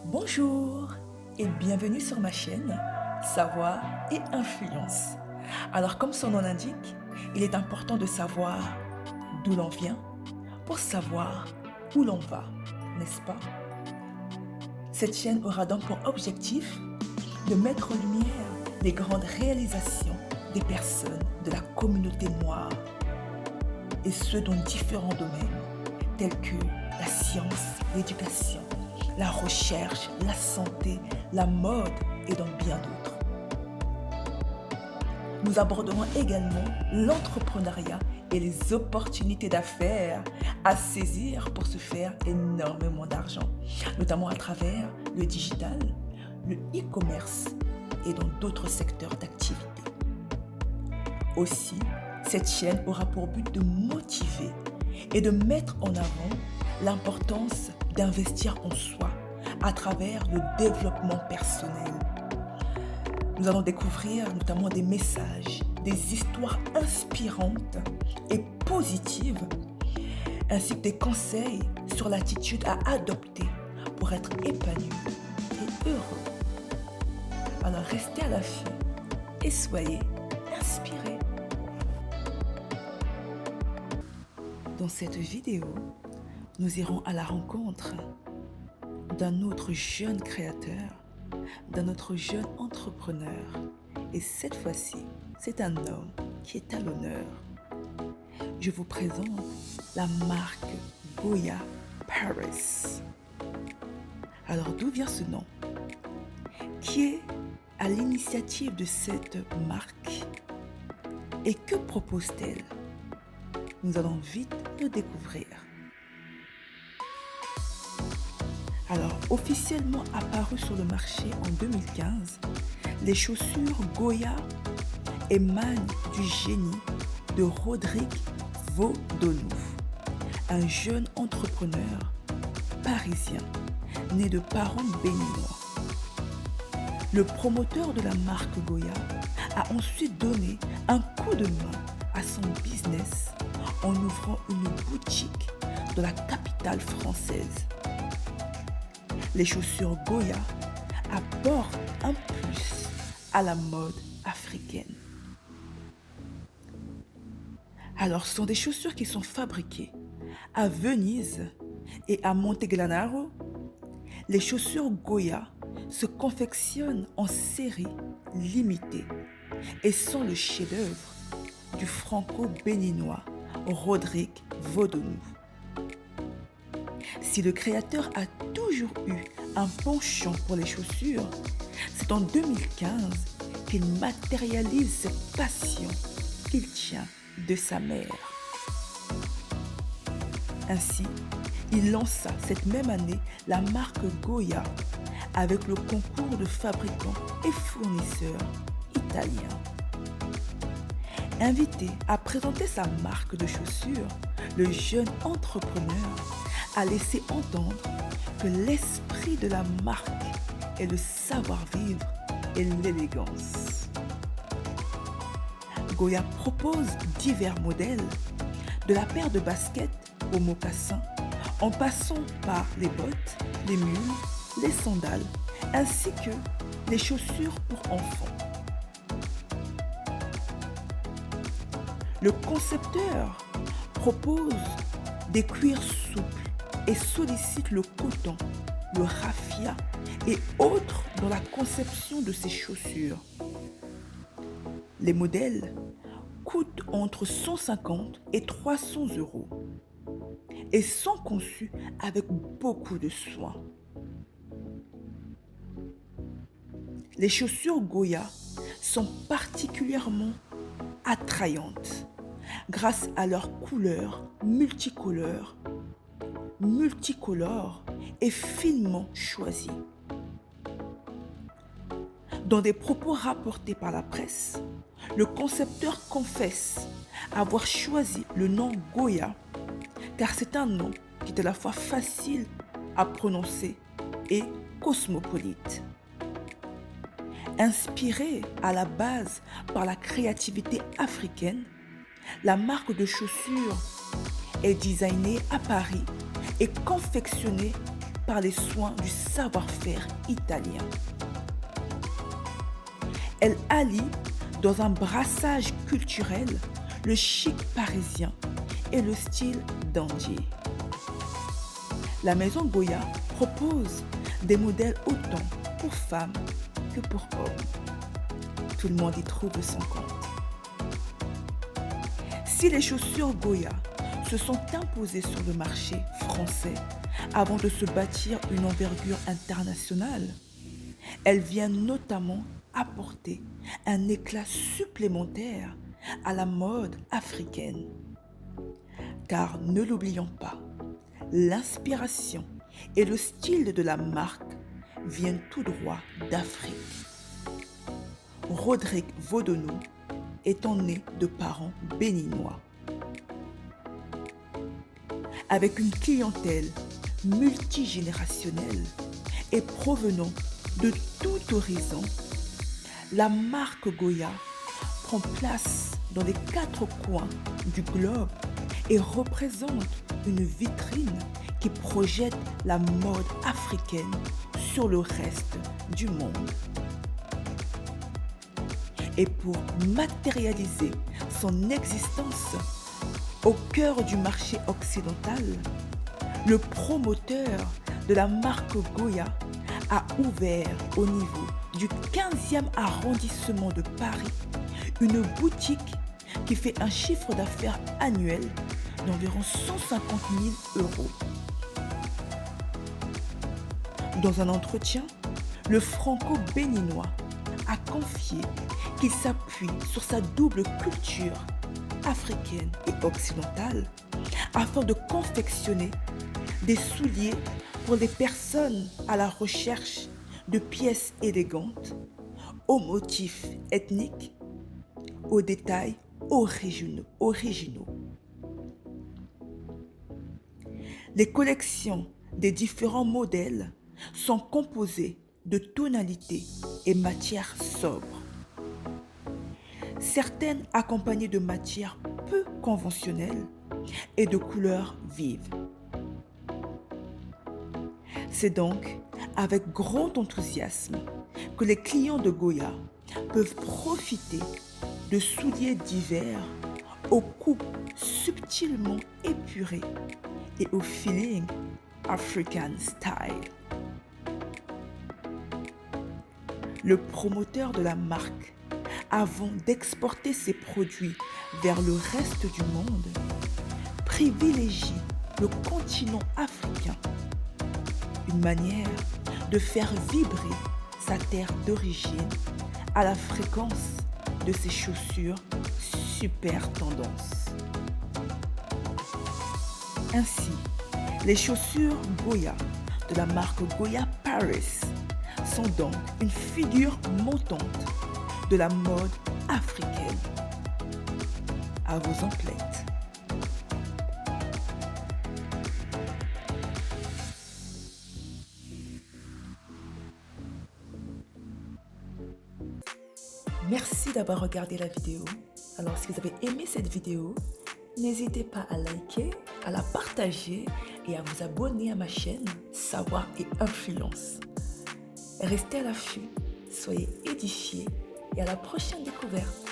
Bonjour et bienvenue sur ma chaîne Savoir et Influence. Alors comme son nom l'indique, il est important de savoir d'où l'on vient pour savoir où l'on va, n'est-ce pas? Cette chaîne aura donc pour objectif de mettre en lumière les grandes réalisations des personnes de la communauté noire et ce dans différents domaines tels que la science, l'éducation, la recherche, la santé, la mode et dans bien d'autres. Nous aborderons également l'entrepreneuriat et les opportunités d'affaires à saisir pour se faire énormément d'argent, notamment à travers le digital, le e-commerce et dans d'autres secteurs d'activité. Aussi, cette chaîne aura pour but de motiver et de mettre en avant l'importance d'investir en soi à travers le développement personnel. Nous allons découvrir notamment des messages, des histoires inspirantes et positives, ainsi que des conseils sur l'attitude à adopter pour être épanoui et heureux. Alors restez à l'affût et soyez inspirés. Dans cette vidéo, nous irons à la rencontre d'un autre jeune créateur, d'un autre jeune entrepreneur. Et cette fois-ci, c'est un homme qui est à l'honneur. Je vous présente la marque Goya Paris. Alors d'où vient ce nom? Qui est à l'initiative de cette marque? Et que propose-t-elle? Nous allons vite le découvrir. Alors, officiellement apparu sur le marché en 2015, les chaussures Goya émanent du génie de Rodrigue Vaudonous, un jeune entrepreneur parisien né de parents béninois. Le promoteur de la marque Goya a ensuite donné un coup de main à son business en ouvrant une boutique dans la capitale française. Les chaussures Goya apportent un plus à la mode africaine. Alors, ce sont des chaussures qui sont fabriquées à Venise et à Montegranaro. Les chaussures Goya se confectionnent en série limitée et sont le chef-d'œuvre du franco-béninois Rodrigue Vaudonous. Si le créateur a toujours eu un penchant pour les chaussures, c'est en 2015 qu'il matérialise cette passion qu'il tient de sa mère. Ainsi, il lança cette même année la marque Goya avec le concours de fabricants et fournisseurs italiens. Invité à présenter sa marque de chaussures, le jeune entrepreneur a laissé entendre que l'esprit de la marque est le savoir-vivre et l'élégance. Goya propose divers modèles, de la paire de baskets aux mocassins, en passant par les bottes, les mules, les sandales, ainsi que les chaussures pour enfants. Le concepteur propose des cuirs souples et sollicite le coton, le raffia et autres dans la conception de ses chaussures. Les modèles coûtent entre 150 et 300 euros et sont conçus avec beaucoup de soin. Les chaussures Goya sont particulièrement attrayantes grâce à leurs couleurs multicolores et finement choisis. Dans des propos rapportés par la presse, le concepteur confesse avoir choisi le nom Goya car c'est un nom qui est à la fois facile à prononcer et cosmopolite. Inspirée à la base par la créativité africaine, la marque de chaussures est designée à Paris et confectionnée par les soins du savoir-faire italien. Elle allie dans un brassage culturel le chic parisien et le style dandy. La maison Goya propose des modèles autant pour femmes que pour hommes. Tout le monde y trouve son compte. Si les chaussures Goya se sont imposées sur le marché français avant de se bâtir une envergure internationale, elles viennent notamment apporter un éclat supplémentaire à la mode africaine. Car ne l'oublions pas, l'inspiration et le style de la marque viennent tout droit d'Afrique. Rodrigue Vodonnou étant né de parents béninois. Avec une clientèle multigénérationnelle et provenant de tout horizon, la marque Goya prend place dans les 4 coins du globe et représente une vitrine qui projette la mode africaine sur le reste du monde. Et pour matérialiser son existence au cœur du marché occidental, le promoteur de la marque Goya a ouvert au niveau du 15e arrondissement de Paris une boutique qui fait un chiffre d'affaires annuel d'environ 150 000 €. Dans un entretien, le franco-béninois a confié qu'il s'appuie sur sa double culture africaine et occidentale afin de confectionner des souliers pour les personnes à la recherche de pièces élégantes, aux motifs ethniques, aux détails originaux. Les collections des différents modèles sont composées de tonalités et matières sobres, certaines accompagnées de matières peu conventionnelles et de couleurs vives. C'est donc avec grand enthousiasme que les clients de Goya peuvent profiter de souliers divers aux coupes subtilement épurées et au feeling African style. Le promoteur de la marque, avant d'exporter ses produits vers le reste du monde, privilégie le continent africain, une manière de faire vibrer sa terre d'origine à la fréquence de ses chaussures super tendance. Ainsi, les chaussures Goya de la marque Goya Paris sont donc une figure montante de la mode africaine. À vos emplettes. Merci d'avoir regardé la vidéo. Alors si vous avez aimé cette vidéo, n'hésitez pas à liker, à la partager et à vous abonner à ma chaîne Savoir et Influence. Restez à l'affût, soyez édifiés et à la prochaine découverte.